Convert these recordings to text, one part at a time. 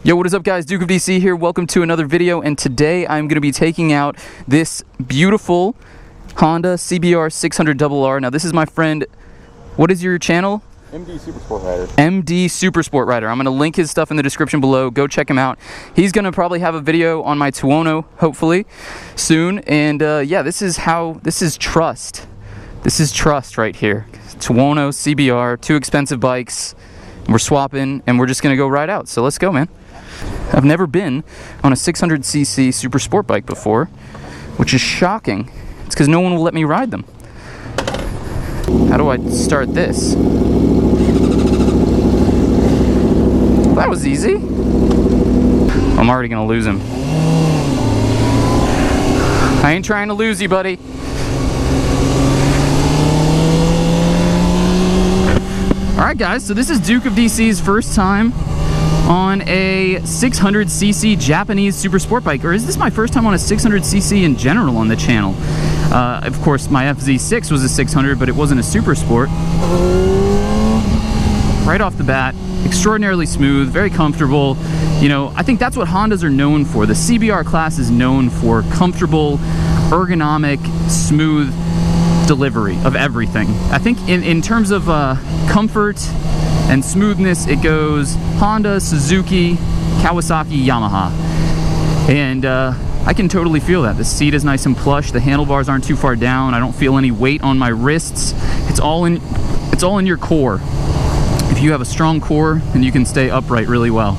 Yo, what is up guys? DukeOfDC here. Welcome to another video, and today I'm going to be taking out this beautiful Honda CBR 600RR. Now this is my friend, what is your channel? MD SuperSport Rider. MD SuperSport Rider. I'm going to link his stuff in the description below. Go check him out. He's going to probably have a video on my Tuono, hopefully, soon. And yeah, this is trust. This is trust right here. Tuono, CBR, two expensive bikes. We're swapping, and we're just going to go ride out. So let's go, man. I've never been on a 600cc super sport bike before, which is shocking. It's because no one will let me ride them. How do I start this? Well, that was easy. I'm already gonna lose him. I ain't trying to lose you, buddy. Alright guys, so this is DukeOfDC's first time on a 600cc Japanese super sport bike, or is this my first time on a 600cc in general on the channel? Of course, my FZ6 was a 600, but it wasn't a super sport. Right off the bat, extraordinarily smooth, very comfortable. You know, I think that's what Hondas are known for. The CBR class is known for comfortable, ergonomic, smooth delivery of everything. I think in terms of comfort and smoothness, it goes Honda, Suzuki, Kawasaki, Yamaha. And I can totally feel that. The seat is nice and plush. The handlebars aren't too far down. I don't feel any weight on my wrists. It's all in your core. If you have a strong core, then you can stay upright really well.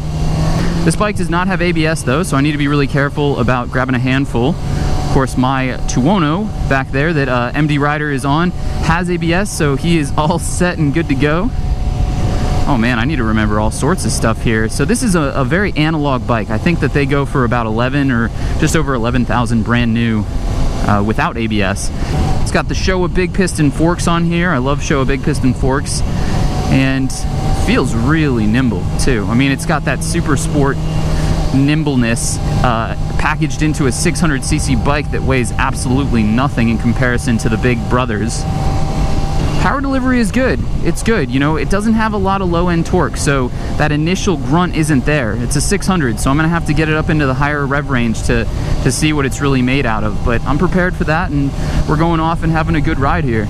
This bike does not have ABS though, so I need to be really careful about grabbing a handful. Of course, my Tuono back there that MD Rider is on has ABS, so he is all set and good to go. Oh man, I need to remember all sorts of stuff here. So this is a very analog bike. I think that they go for about 11 or just over 11,000 brand new without ABS. It's got the Shoei big piston forks on here. I love Shoei big piston forks, and feels really nimble too. I mean, it's got that super sport nimbleness packaged into a 600cc bike that weighs absolutely nothing in comparison to the big brothers. Power delivery is good. It's good. You know, it doesn't have a lot of low-end torque, so that initial grunt isn't there. It's a 600, so I'm gonna have to get it up into the higher rev range to see what it's really made out of. But I'm prepared for that, and we're going off and having a good ride here.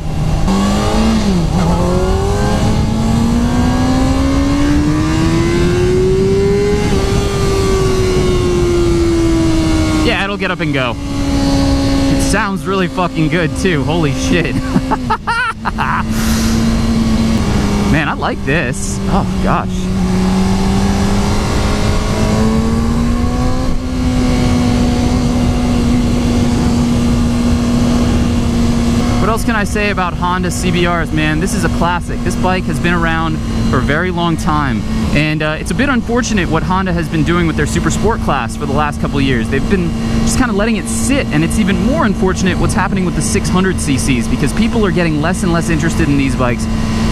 Yeah, it'll get up and go. It sounds really fucking good too. Holy shit. Man, I like this. Oh gosh. What else can I say about Honda CBRs, man? This is a classic. This bike has been around for a very long time, and it's a bit unfortunate what Honda has been doing with their super sport class for the last couple of years. They've been just kind of letting it sit, and it's even more unfortunate what's happening with the 600cc's, because people are getting less and less interested in these bikes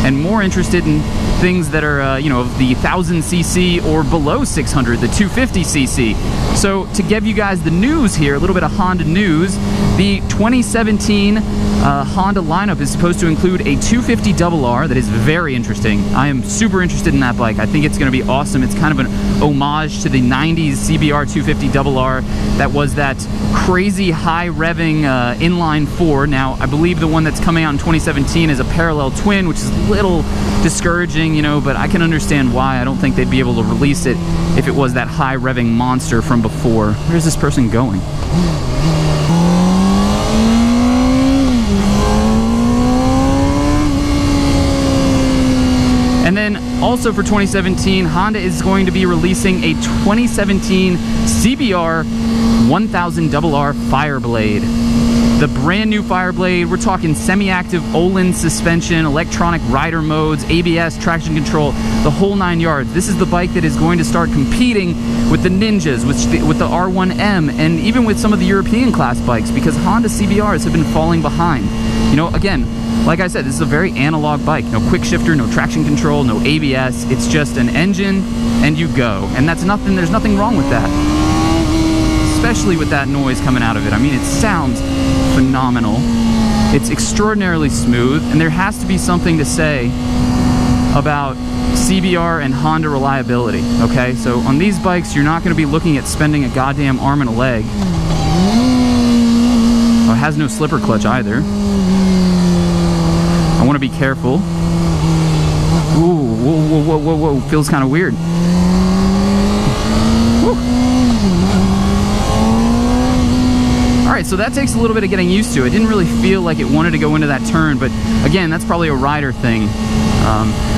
and more interested in things that are, you know, of the 1000cc or below 600, the 250cc. So to give you guys the news here, a little bit of Honda news, the 2017 Honda lineup is supposed to include a 250RR that is very interesting. I am super interested in that bike. I think it's going to be awesome. It's kind of an homage to the 90s CBR 250RR that was that crazy high revving inline four. Now, I believe the one that's coming out in 2017 is a parallel twin, which is a little discouraging, you know, but I can understand why. I don't think they'd be able to release it if it was that high revving monster from before. Where's this person going? And then also for 2017, Honda is going to be releasing a 2017 CBR 1000RR Fireblade. The brand new Fireblade, we're talking semi-active Olin suspension, electronic rider modes, ABS, traction control, the whole 9 yards. This is the bike that is going to start competing with the Ninjas, with the R1M, and even with some of the European class bikes, because Honda CBRs have been falling behind. You know, again, like I said, this is a very analog bike. No quick shifter, no traction control, no ABS. It's just an engine and you go. And that's nothing, there's nothing wrong with that. Especially with that noise coming out of it. I mean, it sounds phenomenal. It's extraordinarily smooth, and there has to be something to say about CBR and Honda reliability, okay? So on these bikes, you're not going to be looking at spending a goddamn arm and a leg. Oh, it has no slipper clutch either. I want to be careful. Ooh, whoa, whoa, whoa, whoa, whoa. Feels kind of weird. Woo. Alright, so that takes a little bit of getting used to. It didn't really feel like it wanted to go into that turn, but again, that's probably a rider thing.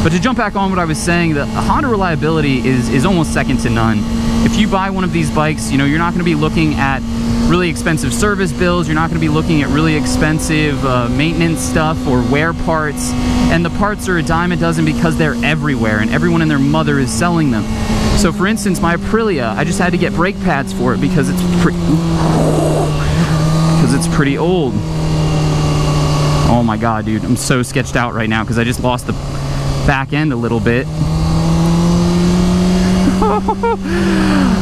But to jump back on what I was saying, the Honda reliability is almost second to none. If you buy one of these bikes, you know, you're not going to be looking at really expensive service bills, you're not going to be looking at really expensive maintenance stuff or wear parts, and the parts are a dime a dozen because they're everywhere and everyone and their mother is selling them. So for instance, my Aprilia, I just had to get brake pads for it because it's pretty old. Oh my god, dude, I'm so sketched out right now because I just lost the back end a little bit.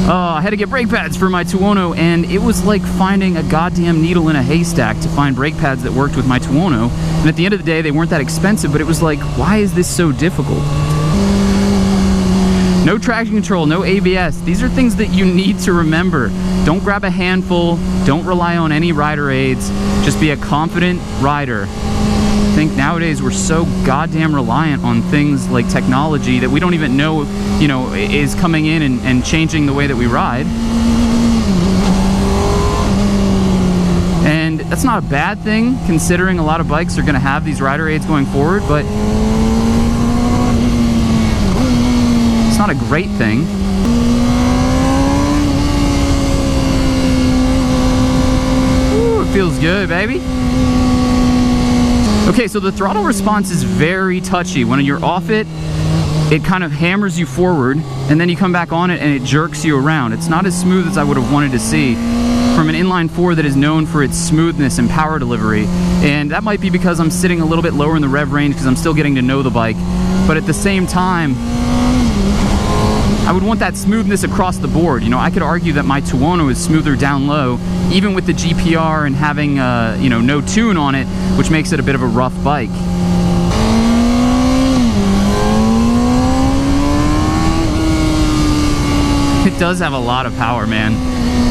Oh, I had to get brake pads for my Tuono, and it was like finding a goddamn needle in a haystack to find brake pads that worked with my Tuono. And at the end of the day, they weren't that expensive, but it was like, why is this so difficult? No traction control, no ABS. These are things that you need to remember. Don't grab a handful. Don't rely on any rider aids. Just be a confident rider. I think nowadays we're so goddamn reliant on things like technology that we don't even know, you know, is coming in and changing the way that we ride. And that's not a bad thing, considering a lot of bikes are going to have these rider aids going forward, but it's not a great thing. Ooh, it feels good, baby. Okay, so the throttle response is very touchy. When you're off it, it kind of hammers you forward, and then you come back on it and it jerks you around. It's not as smooth as I would have wanted to see from an inline 4 that is known for its smoothness and power delivery. And that might be because I'm sitting a little bit lower in the rev range because I'm still getting to know the bike. But at the same time, I would want that smoothness across the board. You know, I could argue that my Tuono is smoother down low, even with the GPR and having, you know, no tune on it, which makes it a bit of a rough bike. It does have a lot of power, man.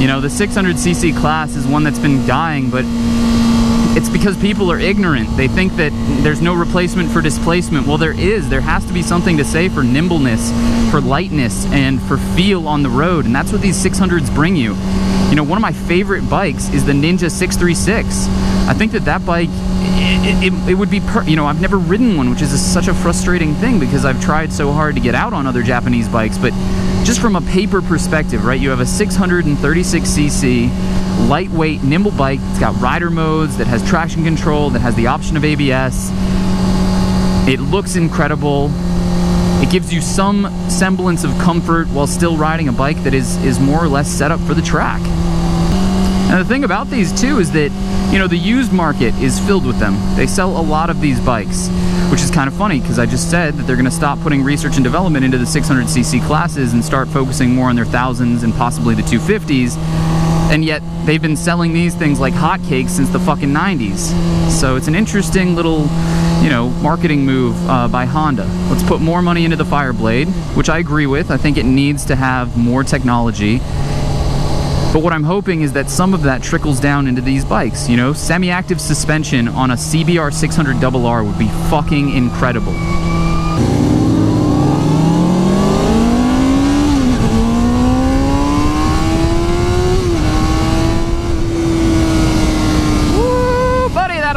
You know, the 600cc class is one that's been dying, but it's because people are ignorant. They think that there's no replacement for displacement. Well, there is. There has to be something to say for nimbleness, for lightness, and for feel on the road, and that's what these 600s bring you. You know, one of my favorite bikes is the Ninja 636. I think that bike, it would be, you know, I've never ridden one, which is such a frustrating thing because I've tried so hard to get out on other Japanese bikes, but just from a paper perspective, right, you have a 636cc lightweight Nimble bike. It's got rider modes, that has traction control, that has the option of ABS. It looks incredible. It gives you some semblance of comfort while still riding a bike that is more or less set up for the track. And the thing about these too is that, you know, the used market is filled with them. They sell a lot of these bikes, which is kind of funny because I just said that they're going to stop putting research and development into the 600cc classes and start focusing more on their 1000s and possibly the 250s. And yet they've been selling these things like hotcakes since the fucking 90s. So it's an interesting little, you know, marketing move by Honda. Let's put more money into the Fireblade, which I agree with. I think it needs to have more technology. But what I'm hoping is that some of that trickles down into these bikes. You know, semi-active suspension on a CBR 600RR would be fucking incredible.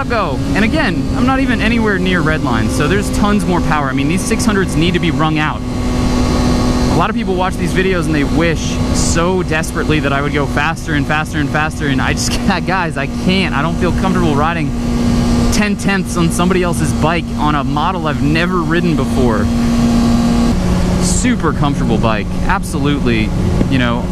Go. And again, I'm not even anywhere near redline, so there's tons more power. I mean, these 600s need to be wrung out. A lot of people watch these videos and they wish so desperately that I would go faster and faster and faster, and I just, guys, I can't. I don't feel comfortable riding 10/10ths on somebody else's bike on a model I've never ridden before. Super comfortable bike, absolutely. You know,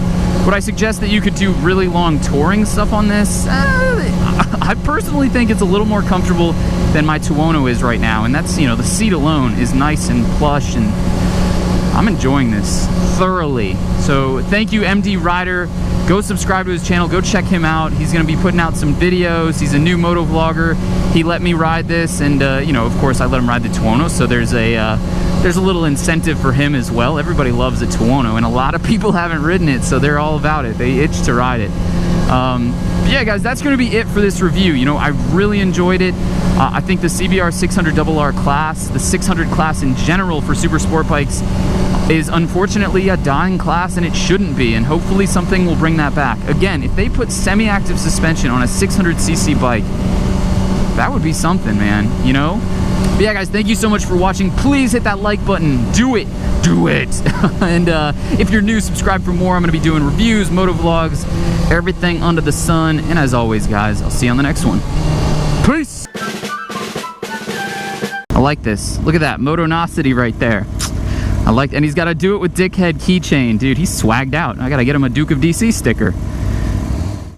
would I suggest that you could do really long touring stuff on this? I personally think it's a little more comfortable than my Tuono is right now, and that's, you know, the seat alone is nice and plush, and I'm enjoying this thoroughly. So thank you, MD Rider. Go subscribe to his channel, go check him out. He's gonna be putting out some videos. He's a new moto vlogger. He let me ride this, and you know, of course I let him ride the Tuono, so there's there's a little incentive for him as well. Everybody loves a Tuono, and a lot of people haven't ridden it, so they're all about it. They itch to ride it. But yeah, guys, that's going to be it for this review. You know, I really enjoyed it. I think the CBR 600RR class, the 600 class in general for super sport bikes, is unfortunately a dying class, and it shouldn't be, and hopefully something will bring that back. Again, if they put semi-active suspension on a 600cc bike, that would be something, man, you know? But yeah, guys, thank you so much for watching. Please hit that like button. Do it. Do it. And if you're new, subscribe for more. I'm going to be doing reviews, moto vlogs, everything under the sun. And as always, guys, I'll see you on the next one. Peace. I like this. Look at that Motonosity right there. And he's got to do it with Dickhead keychain. Dude, he's swagged out. I got to get him a DukeOfDC sticker.